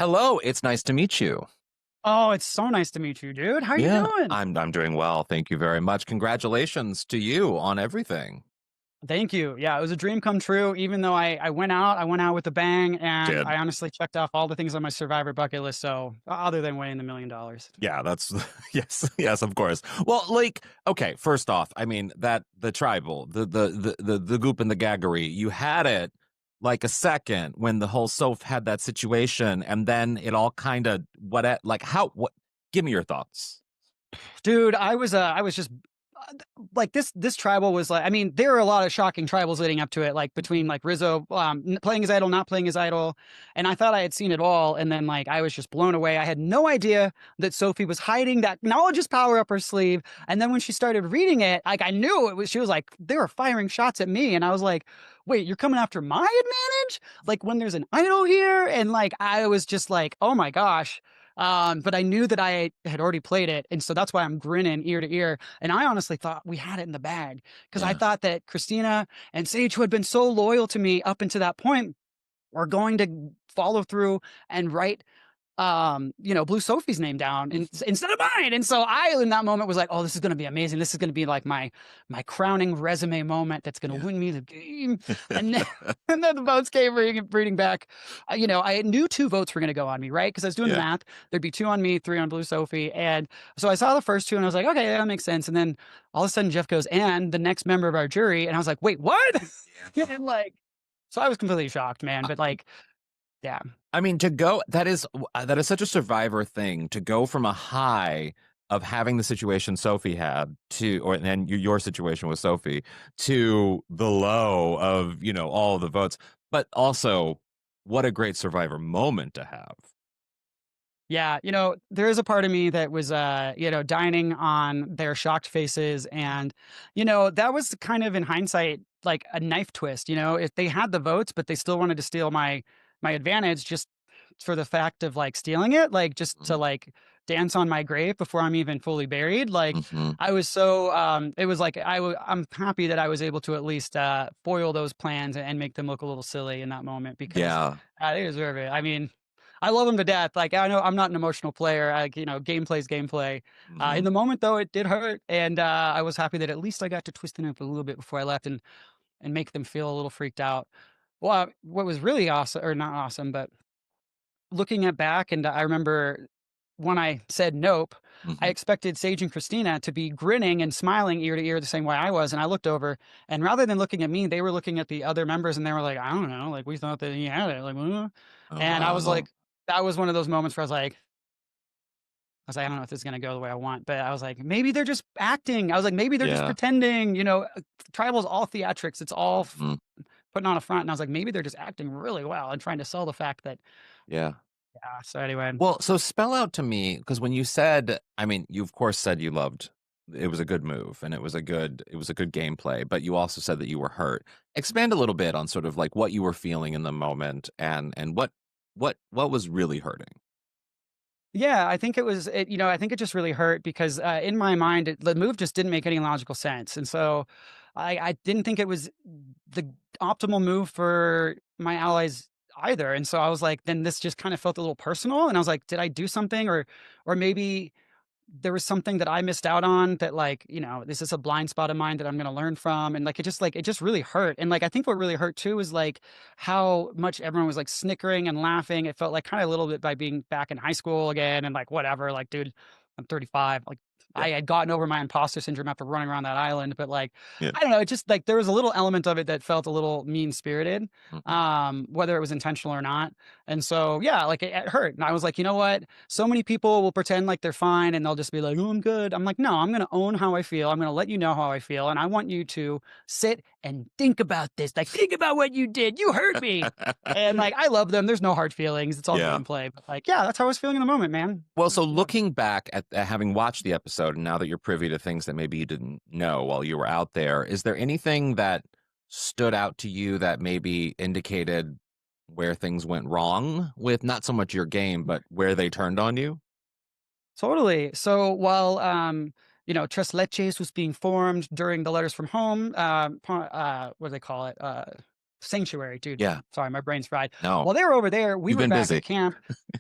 Hello, it's nice to meet you. Oh, it's so nice to meet you, dude. How you Yeah, doing? I'm doing well. Thank you very much. Congratulations to you on everything. Thank you. Yeah, it was a dream come true. Even though I went out with a bang, and Did. I honestly checked off all the things on my survivor bucket list. So other than winning the $1 million. Yeah, that's yes, yes, of course. Well, like, okay, first off, I mean that the tribal, the goop and the gaggery, you had it like a second when the whole Soph had that situation, and then it all kind of like what give me your thoughts. Dude, I was just like this tribal was like, I mean, there were a lot of shocking tribals leading up to it, like between like Rizzo playing his idol, not playing his idol, and I thought I had seen it all, and then like I was just blown away. I had no idea that Sophie was hiding that knowledge is power up her sleeve, and then when she started reading it, like I knew it was. She was like, they were firing shots at me, and I was like, wait, you're coming after my advantage? Like when there's an idol here, and like I was just like, oh my gosh. But I knew that I had already played it, and so that's why I'm grinning ear to ear. And I honestly thought we had it in the bag because I Yeah, thought that Christina and Sage, who had been so loyal to me up until that point, were going to follow through and write Blue Sophie's name down instead of mine. And so I, in that moment, was like, oh, this is going to be amazing. This is going to be like my crowning resume moment that's going to yeah. win me the game. And then, and then the votes came reading back. I knew 2 votes were going to go on me, right? Because I was doing the Yeah. math. There'd be 2 on me, 3 on Blue Sophie. And so I saw the first 2 and I was like, okay, that makes sense. And then all of a sudden Jeff goes, and the next member of our jury. And I was like, wait, what? And like, so I was completely shocked, man. But like, yeah. I mean, to go that is such a survivor thing to go from a high of having the situation Sophie had to, or and your situation with Sophie to the low of all the votes, but also what a great survivor moment to have. Yeah, there is a part of me that was, dining on their shocked faces, and, that was kind of in hindsight like a knife twist. If they had the votes, but they still wanted to steal my advantage just for the fact of like stealing it, like just to Mhm. like dance on my grave before I'm even fully buried. Like Mhm. I was so, it was like I'm happy that I was able to at least foil those plans and make them look a little silly in that moment because Yeah. they deserve it. I mean, I love him to death. Like, I know I'm not an emotional player. Gameplay's gameplay. In Mhm. the moment, though, it did hurt, and I was happy that at least I got to twist it up a little bit before I left and make them feel a little freaked out. Well, what was really awesome, or not awesome, but looking at back, and I remember when I said nope, I Mhm. expected Sage and Christina to be grinning and smiling ear to ear the same way I was, and I looked over, and rather than looking at me, they were looking at the other members, and they were like, "I don't know, like we thought that he had it," like, Oh and I was wow. like, that was one of those moments where I don't know if this is gonna go the way I want, but I was like, maybe they're just acting. I was like, maybe they're just Yeah. pretending. Tribal's all theatrics. It's all Mhm. putting on a front, and I was like, maybe they're just acting really well and trying to sell the fact that. Yeah. Yeah. So anyway. Well, so spell out to me, because when you said, I mean, you of course said you loved it was a good move and it was a good gameplay, but you also said that you were hurt. Expand a little bit on sort of like what you were feeling in the moment and what was really hurting. Yeah, I think it was I think it just really hurt because, in my mind, the move just didn't make any logical sense, and so I didn't think it was the optimal move for my allies either, and so I was like, then this just kind of felt a little personal, and I was like, did I do something, or maybe there was something that I missed out on that, like, this is a blind spot of mine that I'm gonna learn from. And like it just really hurt. And like I think what really hurt too is like how much everyone was like snickering and laughing. It felt like kind of a little bit by being back in high school again and like whatever. Like, dude, I'm 35. Like Yeah. I had gotten over my imposter syndrome after running around that island, but like Yeah. I don't know, it just like there was a little element of it that felt a little mean spirited, Mhm. whether it was intentional or not. And so yeah, like it hurt. And I was like, you know what? So many people will pretend like they're fine and they'll just be like, "Oh, I'm good." I'm like, "No, I'm gonna own how I feel. I'm gonna let you know how I feel, and I want you to sit and think about this. Like, think about what you did. You hurt me." And like, I love them. There's no hard feelings. It's all Yeah. gameplay. But like, yeah, that's how I was feeling in the moment, man. Well, so Yeah. looking back at having watched the episode and now that you're privy to things that maybe you didn't know while you were out there, is there anything that stood out to you that maybe indicated where things went wrong with not so much your game, but where they turned on you? Totally. So while Tres Leches was being formed during the letters from home, what do they call it? Sanctuary, dude. Yeah. Sorry, my brain's fried. No. While they were over there, we You've were been back at busy. camp.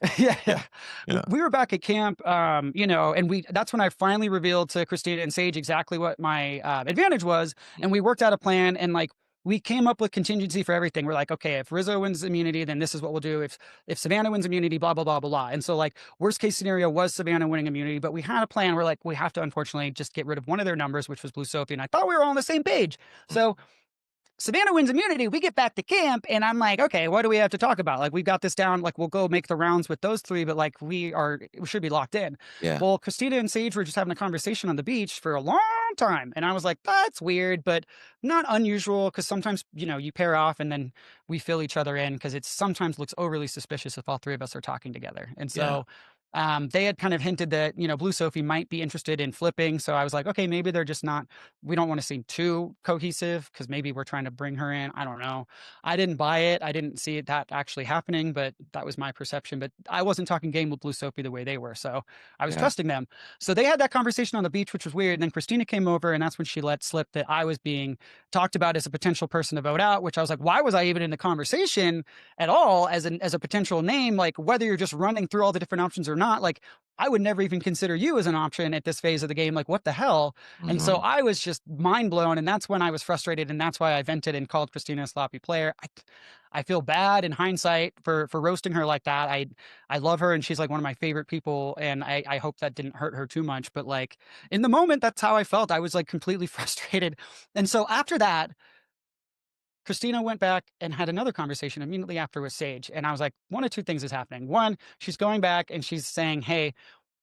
Yeah, Yeah. yeah. Yeah. We were back at camp, and that's when I finally revealed to Christina and Sage exactly what my advantage was, and we worked out a plan, and like we came up with contingency for everything. We're like, okay, if Rizzo wins immunity, then this is what we'll do. If Savannah wins immunity, blah blah blah blah blah. And so like worst case scenario was Savannah winning immunity, but we had a plan. We're like, we have to unfortunately just get rid of one of their numbers, which was Blue Sophie, and I thought we were all on the same page. So Savannah wins immunity. We get back to camp, and I'm like, okay, what do we have to talk about? Like, we got this down. Like, we'll go make the rounds with those three, but like, we should be locked in. Yeah. Well, Christina and Sage were just having a conversation on the beach for a long time, and I was like, that's weird, but not unusual because sometimes you pair off and then we fill each other in because it sometimes looks overly suspicious if all three of us are talking together, and Yeah. so. They had kind of hinted that Blue Sophie might be interested in flipping, so I was like, okay, maybe they're just not. We don't want to seem too cohesive because maybe we're trying to bring her in. I don't know. I didn't buy it. I didn't see that actually happening, but that was my perception. But I wasn't talking game with Blue Sophie the way they were, so I was Yeah. trusting them. So they had that conversation on the beach, which was weird. And then Christina came over, and that's when she let slip that I was being talked about as a potential person to vote out. Which I was like, why was I even in the conversation at all as a potential name? Like whether you're just running through all the different options or not, like I would never even consider you as an option at this phase of the game. Like, what the hell? And so Hmm. I was just mind blown. And that's when I was frustrated. And that's why I vented and called Christina a sloppy player. I feel bad in hindsight for roasting her like that. I love her and she's like one of my favorite people. And I hope that didn't hurt her too much. But like in the moment, that's how I felt. I was like completely frustrated. And so after that, Christina went back and had another conversation immediately after with Sage. And I was like, one of two things is happening. One, she's going back and she's saying, hey,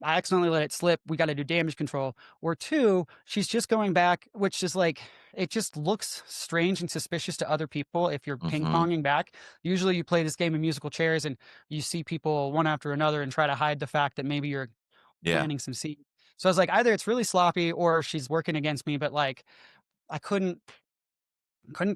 I accidentally let it slip. We got to do damage control. Or two, she's just going back, which is like, it just looks strange and suspicious to other people if you're ping Hmm. ponging back. Usually you play this game of musical chairs and you see people one after another and try to hide the fact that maybe you're Yeah. planting some seed. So I was like, either it's really sloppy or she's working against me, but like, I couldn't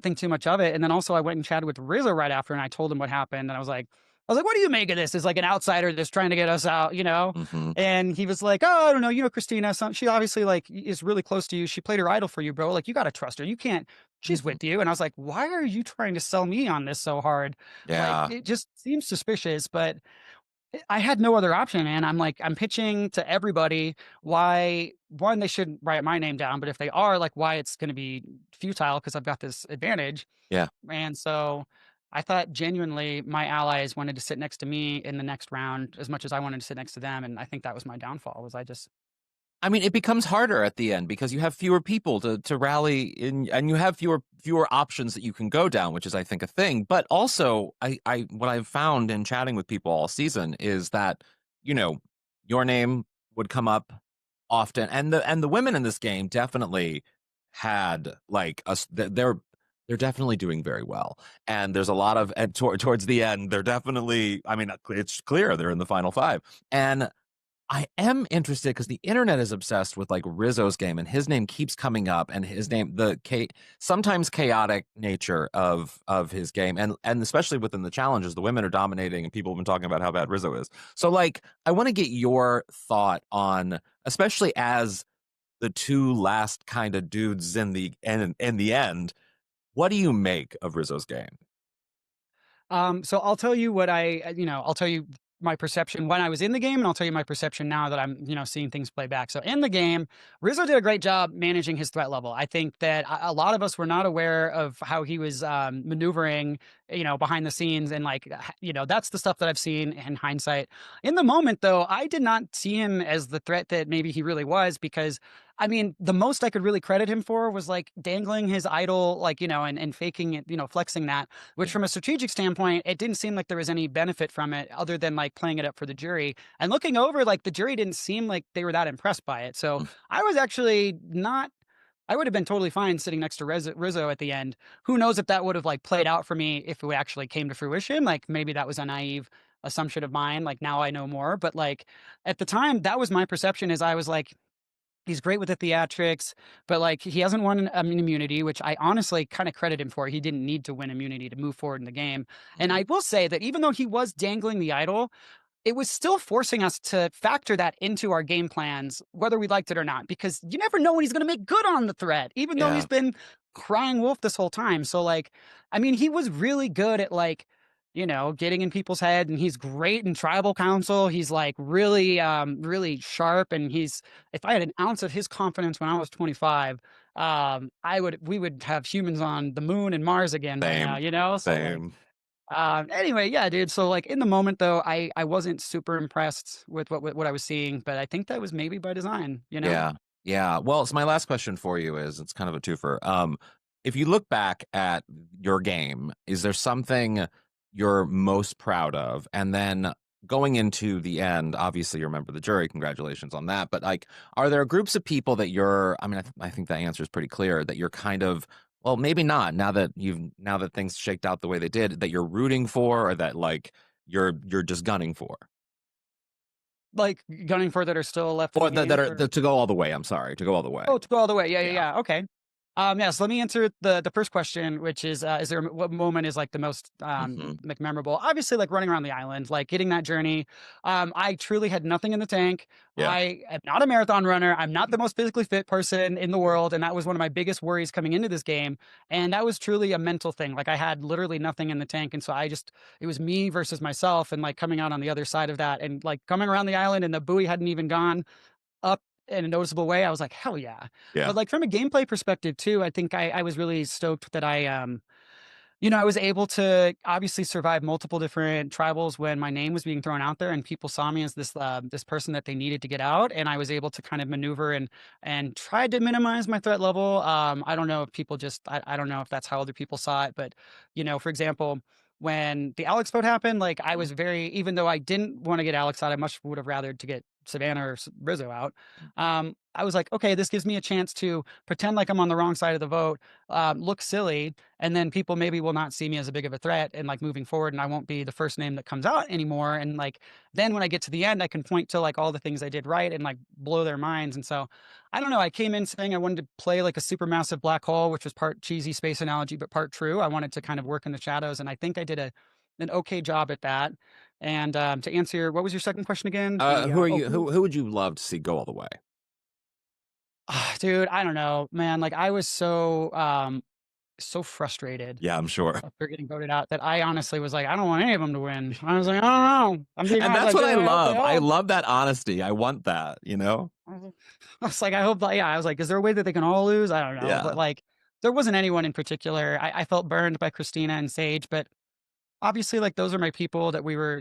think too much of it. And then also I went and chatted with Rizzo right after and I told him what happened. And I was like, what do you make of this? Is like an outsider that's trying to get us out? Hmm. And he was like, oh, I don't know. Christina, she obviously like is really close to you. She played her idol for you, bro. Like you got to trust her. You can't, she's Hmm. with you. And I was like, why are you trying to sell me on this so hard? Like Yeah. it just seems suspicious, but I had no other option, man. I'm like, I'm pitching to everybody why one, they shouldn't write my name down, but if they are, like, why it's going to be futile because I've got this advantage. Yeah. And so I thought genuinely my allies wanted to sit next to me in the next round as much as I wanted to sit next to them. And I think that was my downfall was I just, I mean, it becomes harder at the end because you have fewer people to rally in, and you have fewer options that you can go down, which is, I think, a thing. But also, I what I've found in chatting with people all season is that you know your name would come up often, and the women in this game definitely had like us. They're definitely doing very well, and there's a lot of and towards the end, they're definitely. I mean, it's clear they're in the final five, and I am interested because the internet is obsessed with like Rizzo's game, and his name keeps coming up, and his name, sometimes chaotic nature of his game, and especially within the challenges, the women are dominating, and people have been talking about how bad Rizzo is. So, like, I want to get your thought on, especially as the two last kind of dudes in the end, what do you make of Rizzo's game? So I'll tell you I'll tell you my perception when I was in the game, and I'll tell you my perception now that I'm, seeing things play back. So in the game, Rizzo did a great job managing his threat level. I think that a lot of us were not aware of how he was maneuvering, behind the scenes, and like, that's the stuff that I've seen in hindsight. In the moment, though, I did not see him as the threat that maybe he really was because. I mean, the most I could really credit him for was like dangling his idol, like, and faking it, flexing that, which Yeah. from a strategic standpoint, it didn't seem like there was any benefit from it other than like playing it up for the jury. And looking over, like the jury didn't seem like they were that impressed by it. So I was actually not. I would have been totally fine sitting next to Rizzo at the end. Who knows if that would have like played out for me if it actually came to fruition? Like maybe that was a naive assumption of mine. Like now I know more, but like at the time, that was my perception. Is I was like, he's great with the theatrics, but like he hasn't won an immunity, which I honestly kind of credit him for. He didn't need to win immunity to move forward in the game. And Mhm. I will say that even though he was dangling the idol, it was still forcing us to factor that into our game plans, whether we liked it or not, because you never know when he's going to make good on the threat, even though Yeah. he's been crying wolf this whole time. So like, I mean, he was really good at like, getting in people's head, and he's great in tribal council. He's like really, really sharp. And if I had an ounce of his confidence when I was 25, we would have humans on the moon and Mars again by now, Same, So like, same. anyway, yeah, dude. So like in the moment though, I wasn't super impressed with what I was seeing, but I think that was maybe by design. Yeah. Yeah. Well, so my last question for you is it's kind of a twofer. If you look back at your game, is there something you're most proud of? And then going into the end, obviously you're a member of the jury, congratulations on that. But like, are there groups of people that I mean, I think that answer is pretty clear that you're kind of, well, maybe not now that things shaked out the way they did, that you're rooting for, or that like you're just gunning for? Like gunning for that are still left in Or the game, or to go all the way. I'm sorry, to go all the way. oh, to go all the way. Yeah, yeah, Yeah. yeah. Okay. Yeah, so let me answer the first question, which is there what moment is like the most Hmm. like memorable? Obviously, like running around the island, like getting that journey. I truly had nothing in the tank. Yeah. I am not a marathon runner. I'm not the most physically fit person in the world, and that was one of my biggest worries coming into this game. And that was truly a mental thing. Like I had literally nothing in the tank, and so it was me versus myself, and like coming out on the other side of that, and like coming around the island, and the buoy hadn't even gone up in a noticeable way. I was like, hell yeah. Yeah. But like from a gameplay perspective too, I think I was really stoked that I was able to obviously survive multiple different tribals when my name was being thrown out there, and people saw me as this person that they needed to get out, and I was able to kind of maneuver and tried to minimize my threat level. I don't know if people just I don't know if that's how other people saw it, but for example, when the Alex vote happened, like I was very, even though I didn't want to get Alex out, I much would have rathered to get Savannah or Rizzo out. I was like, okay, this gives me a chance to pretend like I'm on the wrong side of the vote, look silly, and then people maybe will not see me as a big of a threat, and like moving forward, and I won't be the first name that comes out anymore. And like then when I get to the end, I can point to like all the things I did right and like blow their minds. And so I don't know, I came in saying I wanted to play like a supermassive black hole, which was part cheesy space analogy but part true. I wanted to kind of work in the shadows, and I think I did an okay job at that. And to answer, what was your second question again? The Who are oh, you? Who would you love to see go all the way? dude, I don't know, man. Like I was so frustrated Yeah, I'm sure. after getting voted out that I honestly was like, I don't want any of them to win. I was like, I don't know. I'm being And honest. that's I what feel I like I hope they love. I all. love that honesty. I want that, you know? I was I was like, I hope that. Yeah, I was like, is there a way that they can all lose? I don't know, but Yeah. like, there wasn't anyone in particular. I felt burned by Christina and Sage, but obviously, like those are my people that we were,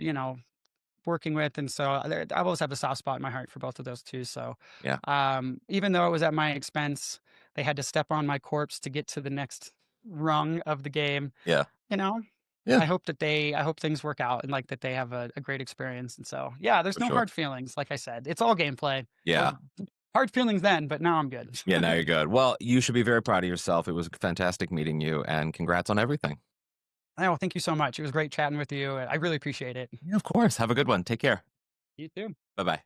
working with, and so I always have a soft spot in my heart for both of those two. So, Yeah. even though it was at my expense, they had to step on my corpse to get to the next rung of the game. Yeah. You know, Yeah, I hope things work out and like that they have a great experience. And so, yeah, there's for no sure. hard feelings. Like I said, it's all gameplay. Yeah. So hard feelings then, but now I'm good. Yeah, now you're good. Well, you should be very proud of yourself. It was fantastic meeting you, and congrats on everything. Oh, thank you so much. It was great chatting with you. I really appreciate it. Yeah, of course. Have a good one. Take care. You too. Bye bye.